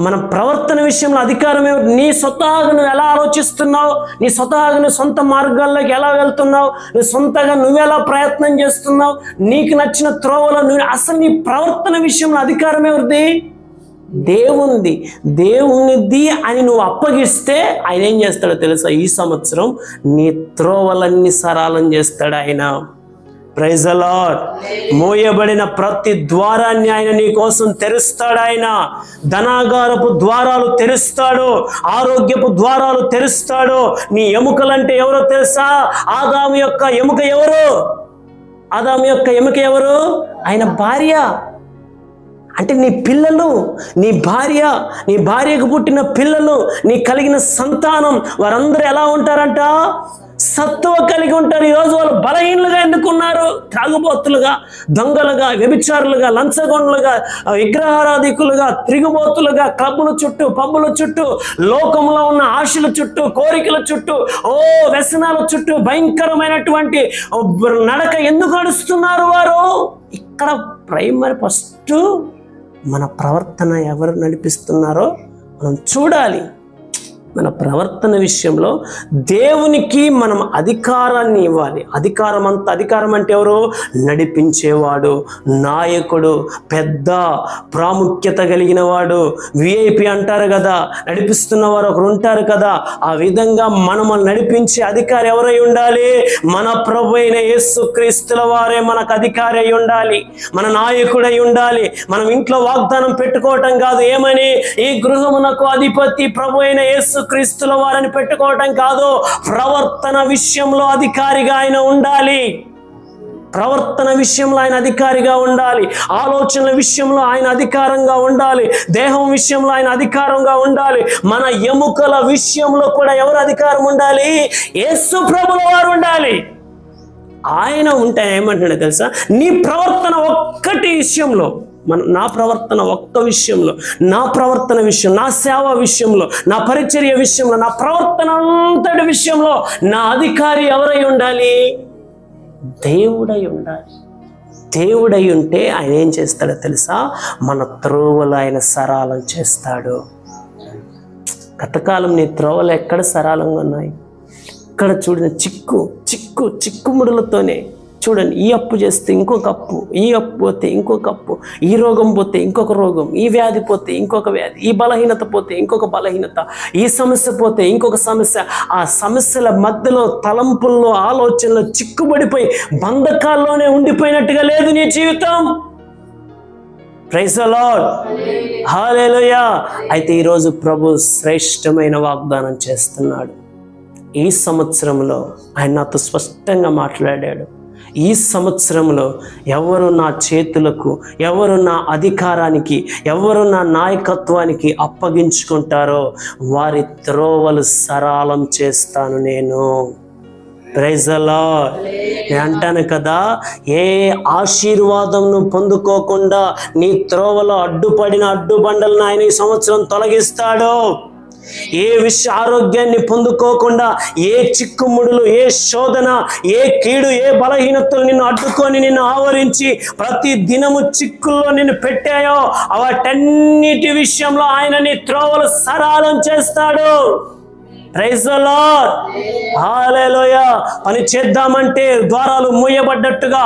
మన ప్రవర్తన విషయంలో అధికారం ఏమిటి? నీ స్వతహాగా నువ్వు ఎలా ఆలోచిస్తున్నావు, నీ స్వతహాగా నువ్వు సొంత మార్గాల్లోకి ఎలా వెళ్తున్నావు, నువ్వు సొంతగా నువ్వెలా ప్రయత్నం చేస్తున్నావు, నీకు నచ్చిన త్రోవలో నువ్వు, అసలు నీ ప్రవర్తన విషయంలో అధికారం ఎవరిది? దేవునిది. దేవునిది అని నువ్వు అప్పగిస్తే ఆయన ఏం చేస్తాడో తెలుసా? ఈ సంవత్సరం నీ త్రోవలన్నీ సరళం చేస్తాడు ఆయన. Praise the lord. మోయబడిన ప్రతి ద్వారాన్ని ఆయన నీ కోసం తెరుస్తాడు. ఆయన ధనాగారపు ద్వారాలు తెరుస్తాడు, ఆరోగ్యపు ద్వారాలు తెరుస్తాడు. నీ ఎముకలంటే ఎవరో తెలుసా? ఆదాము యొక్క ఎముక ఎవరు? ఆదాము యొక్క ఎముక ఎవరు? ఆయన భార్య. అంటే నీ పిల్లలు, నీ భార్య, నీ భార్యకు పుట్టిన పిల్లలు, నీ కలిగిన సంతానం, వారందరూ ఎలా ఉంటారంట? సత్తువ కలిగి ఉంటారు. ఈరోజు వాళ్ళు బలహీనులుగా ఎందుకున్నారు? త్రాగుబోతులుగా, దొంగలుగా, వ్యభిచారులుగా, లంచగొండలుగా, విగ్రహారాధికులుగా, తిరుగుబోతులుగా, క్లబ్బుల చుట్టూ, పబ్బుల చుట్టూ, లోకంలో ఉన్న ఆశల చుట్టూ, కోరికల చుట్టూ, వ్యసనాల చుట్టూ భయంకరమైనటువంటి నడక ఎందుకు నడుస్తున్నారు వారు? ఇక్కడ ప్రైమరీ ఫస్ట్ మన ప్రవర్తన ఎవరు నడిపిస్తున్నారో మనం చూడాలి. మన ప్రవర్తన విషయంలో దేవునికి మనం అధికారాన్ని ఇవ్వాలి. అధికారం అంటే ఎవరు? నడిపించేవాడు, నాయకుడు, పెద్ద ప్రాముఖ్యత కలిగిన వాడు, విఐపి అంటారు కదా, నడిపిస్తున్నవారు ఒకరు ఉంటారు కదా. ఆ విధంగా మనల్ని నడిపించే అధికారి ఎవరై ఉండాలి? మన ప్రభు అయిన యేసుక్రీస్తుల వారే మనకు అధికారి అయి ఉండాలి, మన నాయకుడై ఉండాలి. మనం ఇంట్లో వాగ్దానం పెట్టుకోవటం కాదు, ఏమని? ఈ గృహమునకు అధిపతి ప్రభు అయిన యేసు క్రీస్తుల వారిని పెట్టుకోవటం కాదు. ప్రవర్తన విషయంలో అధికారిగా ఆయన ఉండాలి. ప్రవర్తన విషయంలో ఆయన అధికారిగా ఉండాలి. ఆలోచనల విషయంలో ఆయన అధికారంగా ఉండాలి. దేహం విషయంలో ఆయన అధికారంగా ఉండాలి. మన ఎముకల విషయంలో కూడా ఎవరు అధికారం ఉండాలి? యేసు ప్రభుల వారు ఉండాలి. ఆయన ఉంటే ఏమంటాడో తెలుసా? నీ ప్రవర్తన ఒక్కటి విషయంలో, నా ప్రవర్తన ఒక్క విషయంలో, నా ప్రవర్తన విషయం, నా సేవ విషయంలో, నా పరిచర్య విషయంలో, నా ప్రవర్తన అంతటి విషయంలో నా అధికారి ఎవరై ఉండాలి? దేవుడై ఉండాలి. దేవుడై ఉంటే ఆయన ఏం చేస్తాడో తెలుసా? మన త్రోవలు ఆయన సరళం చేస్తాడు. గతకాలం నీ త్రోవలు ఎక్కడ సరళంగా ఉన్నాయి? ఇక్కడ చూడండి, చిక్కుముడులతోనే చూడండి. ఈ అప్పు చేస్తే ఇంకొక అప్పు, ఈ అప్పు పోతే ఇంకొక అప్పు, ఈ రోగం పోతే ఇంకొక రోగం, ఈ వ్యాధి పోతే ఇంకొక వ్యాధి, ఈ బలహీనత పోతే ఇంకొక బలహీనత, ఈ సమస్య పోతే ఇంకొక సమస్య. ఆ సమస్యల మధ్యలో, తలంపుల్లో, ఆలోచనలో చిక్కుబడిపోయి బంధకాల్లోనే ఉండిపోయినట్టుగా లేదు నీ జీవితం. Praise the Lord. హల్లెలూయా. అయితే ఈరోజు ప్రభు శ్రేష్టమైన వాగ్దానం చేస్తున్నాడు. ఈ సంవత్సరంలో ఆయన నాతో స్పష్టంగా మాట్లాడాడు. ఈ సంవత్సరంలో ఎవరు నా చేతులకు, ఎవరు నా అధికారానికి, ఎవరు నా నాయకత్వానికి అప్పగించుకుంటారో వారి త్రోవలు సరళం చేస్తాను నేను. Praise the Lord. నేను అంటాను కదా, ఏ ఆశీర్వాదంను పొందుకోకుండా నీ త్రోవలో అడ్డుపడిన అడ్డుబండలను ఆయన ఈ సంవత్సరం తొలగిస్తాడు. ఏ ఆరోగ్యాన్ని పొందుకోకుండా, ఏ చిక్కుముడులు, ఏ శోధన, ఏ కీడు, ఏ బలహీనతలు నిన్ను అడ్డుకొని నిన్ను ఆవరించి ప్రతి దినము చిక్కుల్లో నిన్ను పెట్టాయో వాటన్నిటి విషయంలో ఆయన నీ త్రోవలు సరళం చేస్తాడు. Praise the Lord. హల్లెలూయా. పని చేద్దామంటే ద్వారాలు మూయబడ్డట్టుగా,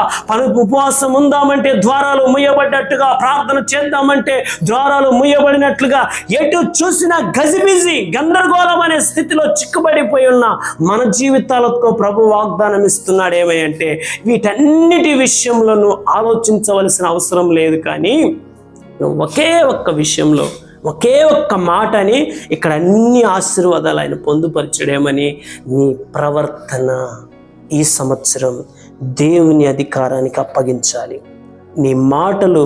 ఉపవాసం ఉందామంటే ద్వారాలు మూయబడ్డట్టుగా, ప్రార్థన చేద్దామంటే ద్వారాలు మూయబడినట్లుగా, ఎటు చూసినా గజిబిజి, గందరగోళం అనే స్థితిలో చిక్కుబడిపోయి ఉన్న మన జీవితాలతో ప్రభు వాగ్దానం ఇస్తున్నాడు. ఏమంటే వీటన్నిటి విషయంలో నువ్వు ఆలోచించవలసిన అవసరం లేదు, కానీ నువ్వు ఒకే ఒక్క విషయంలో, ఒకే ఒక్క మాటని ఇక్కడ అన్ని ఆశీర్వాదాలు ఆయన పొందుపరచడేమని, నీ ప్రవర్తన ఈ సంవత్సరం దేవుని అధికారానికి అప్పగించాలి. నీ మాటలు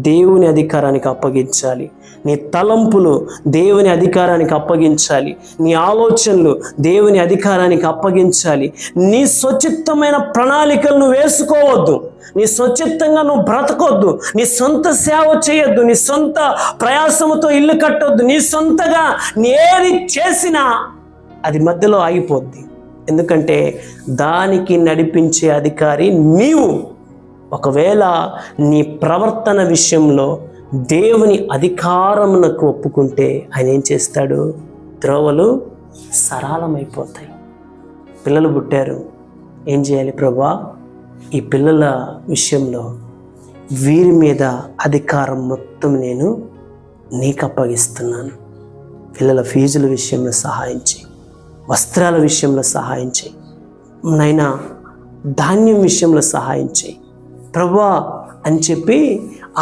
దేవుని అధికారానికి అప్పగించాలి. నీ తలంపులు దేవుని అధికారానికి అప్పగించాలి. నీ ఆలోచనలు దేవుని అధికారానికి అప్పగించాలి. నీ స్వచిత్తమైన ప్రణాళికలను వేసుకోవద్దు. నీ స్వచిత్తంగా నువ్వు బ్రతకొద్దు. నీ సొంత సేవ చేయొద్దు. నీ సొంత ప్రయాసముతో ఇల్లు కట్టొద్దు. నీ సొంతగా ఏది చేసినా అది మధ్యలో ఆగిపోద్ది. ఎందుకంటే దానికి నడిపించే అధికారి నీవు. ఒకవేళ నీ ప్రవర్తన విషయంలో దేవుని అధికారమునకు ఒప్పుకుంటే ఆయన ఏం చేస్తాడు? త్రోవలు సరళమైపోతాయి. పిల్లలు పుట్టారు, ఏం చేయాలి? ప్రభువా, ఈ పిల్లల విషయంలో వీరి మీద అధికారం మొత్తం నేను నీకు అప్పగిస్తున్నాను. పిల్లల ఫీజుల విషయంలో సహాయం చేయి, వస్త్రాల విషయంలో సహాయం చేయి, నైనా ధాన్యం విషయంలో సహాయం చేయి ప్రభువా అని చెప్పి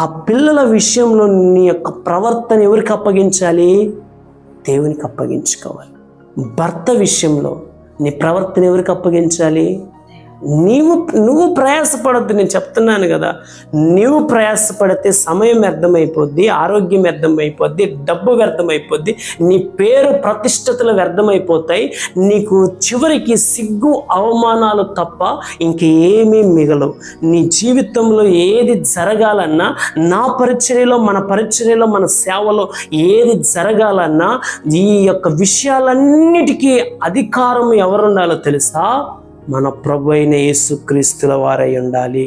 ఆ పిల్లల విషయంలో నీ యొక్క ప్రవర్తన ఎవరికి అప్పగించాలి? దేవునికి అప్పగించుకోవాలి. భర్త విషయంలో నీ ప్రవర్తన ఎవరికి అప్పగించాలి? నువ్వు ప్రయాసపడద్దు. నేను చెప్తున్నాను కదా, నువ్వు ప్రయాసపడితే సమయం వ్యర్థమైపోద్ది, ఆరోగ్యం వ్యర్థమైపోద్ది, డబ్బు వ్యర్థమైపోద్ది, నీ పేరు ప్రతిష్టతలు వ్యర్థమైపోతాయి. నీకు చివరికి సిగ్గు అవమానాలు తప్ప ఇంకేమీ మిగలవు. నీ జీవితంలో ఏది జరగాలన్నా, నా పరిచర్యలో, మన పరిచర్యలో, మన సేవలో ఏది జరగాలన్నా ఈ యొక్క విషయాలన్నిటికీ అధికారం ఎవరు ఉండాలో తెలుసా? మన ప్రభు అయిన యేసుక్రీస్తుల వారై ఉండాలి.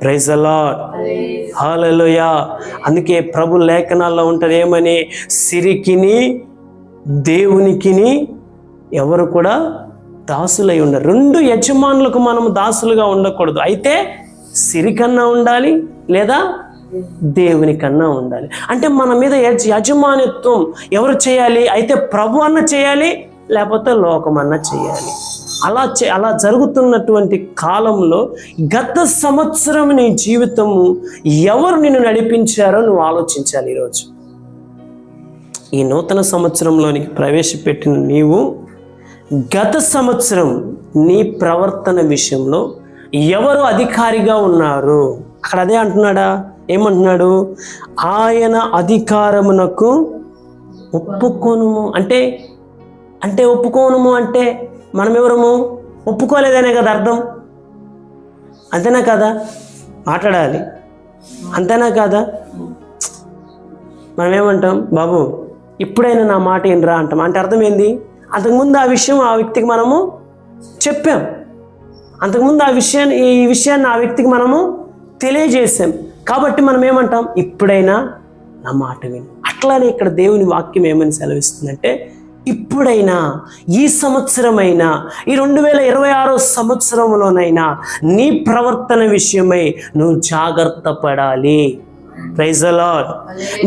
ప్రైజ్ ది లార్డ్, హల్లెలూయా. అందుకే ప్రభు లేఖనాల్లో ఉంటుంది ఏమని? సిరికిని దేవునికిని ఎవరు కూడా దాసులై ఉండరు. రెండు యజమానులకు మనం దాసులుగా ఉండకూడదు. అయితే సిరికన్నా ఉండాలి లేదా దేవునికన్నా ఉండాలి. అంటే మన మీద యజమానిత్వం ఎవరు చేయాలి? అయితే ప్రభు అన్న చేయాలి, లేకపోతే లోకమన్నా చేయాలి. అలా జరుగుతున్నటువంటి కాలంలో గత సంవత్సరం నీ జీవితము ఎవరు నిన్ను నడిపించారో నువ్వు ఆలోచించాలి. ఈరోజు ఈ నూతన సంవత్సరంలోనికి ప్రవేశపెట్టిన నీవు గత సంవత్సరం నీ ప్రవర్తన విషయంలో ఎవరు అధికారిగా ఉన్నారు? అక్కడ అదే అంటున్నాడా? ఏమంటున్నాడు? ఆయన అధికారమునకు ఒప్పుకొనుము. అంటే ఒప్పుకోనుము అంటే మనం ఎవరము? ఒప్పుకోలేదనే కదా అర్థం. అంతేనా కదా? మాట్లాడాలి, అంతేనా కదా? మనం ఏమంటాం? బాబు ఇప్పుడైనా నా మాట ఏంట్రా అంటాం. అంటే అర్థం ఏంది? అంతకుముందు ఆ విషయం ఆ వ్యక్తికి మనము చెప్పాం, అంతకుముందు ఈ విషయాన్ని ఆ వ్యక్తికి మనము తెలియజేసాం. కాబట్టి మనం ఏమంటాం? ఇప్పుడైనా నా మాట విను. అట్లానే ఇక్కడ దేవుని వాక్యం ఏమని సెలవిస్తుందంటే, ఇప్పుడైనా, ఈ సంవత్సరమైనా, ఈ 2026 సంవత్సరంలోనైనా నీ ప్రవర్తన విషయమై నువ్వు జాగ్రత్త పడాలి. Praise the Lord.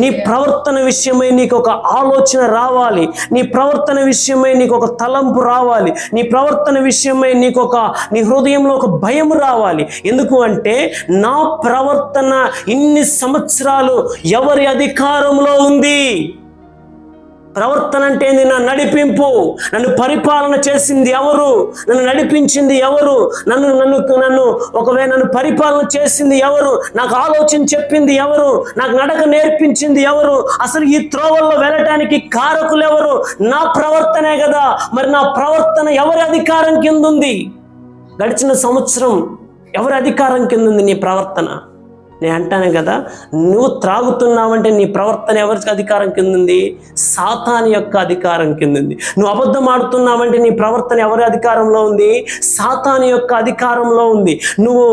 నీ ప్రవర్తన విషయమై నీకు ఒక ఆలోచన రావాలి, నీ ప్రవర్తన విషయమై నీకు ఒక తలంపు రావాలి, నీ ప్రవర్తన విషయమై నీ హృదయంలో ఒక భయం రావాలి. ఎందుకు అంటే నా ప్రవర్తన ఇన్ని సంవత్సరాలు ఎవరి అధికారంలో ఉంది? ప్రవర్తన అంటే ఏంది? నా నడిపింపు. నన్ను పరిపాలన చేసింది ఎవరు? నన్ను నడిపించింది ఎవరు? ఒకవేళ నన్ను పరిపాలన చేసింది ఎవరు? నాకు ఆలోచన చెప్పింది ఎవరు? నాకు నడక నేర్పించింది ఎవరు? అసలు ఈ త్రోవల్లో వెళ్ళటానికి కారకులు ఎవరు? నా ప్రవర్తనే కదా. మరి నా ప్రవర్తన ఎవరి అధికారం కింద ఉంది? గడిచిన సంవత్సరం ఎవరి అధికారం కింద ఉంది నీ ప్రవర్తన? నేను అంటాను కదా, నువ్వు త్రాగుతున్నావంటే నీ ప్రవర్తన ఎవరికి అధికారం కింద ఉంది? సాతాను యొక్క అధికారం కింద ఉంది. నువ్వు అబద్ధం ఆడుతున్నావంటే నీ ప్రవర్తన ఎవరి అధికారంలో ఉంది? సాతాను యొక్క అధికారంలో ఉంది. నువ్వు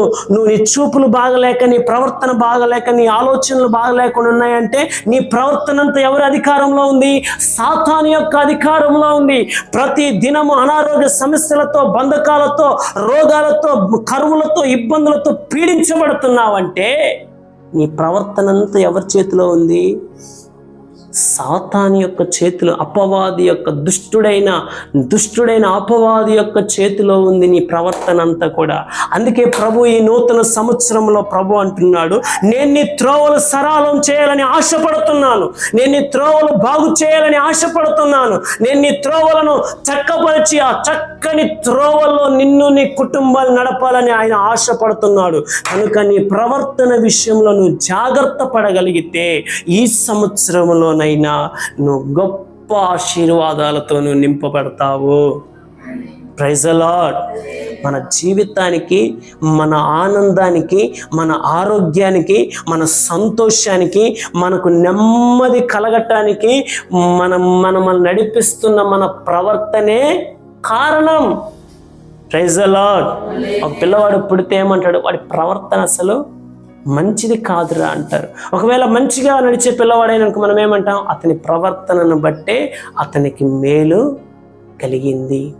నీ చూపులు బాగలేక, నీ ప్రవర్తన బాగలేక, నీ ఆలోచనలు బాగలేకుండా ఉన్నాయంటే నీ ప్రవర్తన అంతా ఎవరి అధికారంలో ఉంది? సాతాను యొక్క అధికారంలో ఉంది. ప్రతి దినము అనారోగ్య సమస్యలతో, బంధకాలతో, రోగాలతో, కరువులతో, ఇబ్బందులతో పీడించబడుతున్నావంటే నీ ప్రవర్తన అంతా ఎవరి చేతిలో ఉంది? సాతాను యొక్క చేతిలో, అపవాది యొక్క దుష్టుడైన అపవాది యొక్క చేతిలో ఉంది నీ ప్రవర్తన అంతా కూడా. అందుకే ప్రభు ఈ నూతన సంవత్సరంలో ప్రభు అంటున్నాడు, నేను నీ త్రోవలు సరళం చేయాలని ఆశపడుతున్నాను, నేను నీ త్రోవలు బాగు చేయాలని ఆశపడుతున్నాను, నేను నీ త్రోవలను చక్కపరిచి ఆ చక్కని త్రోవల్లో నిన్ను, నీ కుటుంబాన్ని నడపాలని ఆయన ఆశపడుతున్నాడు. కనుక నీ ప్రవర్తన విషయంలో నువ్వు జాగ్రత్త పడగలిగితే ఈ సంవత్సరంలో నువ్వు గొప్ప ఆశీర్వాదాలతో నువ్వు నింపబడతావు. Praise the lord. మన జీవితానికి, మన ఆనందానికి, మన ఆరోగ్యానికి, మన సంతోషానికి, మనకు నెమ్మది కలగటానికి మనల్ని నడిపిస్తున్న మన ప్రవర్తనే కారణం. Praise the lord. ఒక పిల్లవాడు పుడితే ఏమంటాడు? వాడి ప్రవర్తన అసలు మంచిది కాదురా అంటారు. ఒకవేళ మంచిగా నడిచే పిల్లవాడైనాక మనం ఏమంటాం? అతని ప్రవర్తనను బట్టే అతనికి మేలు కలిగింది.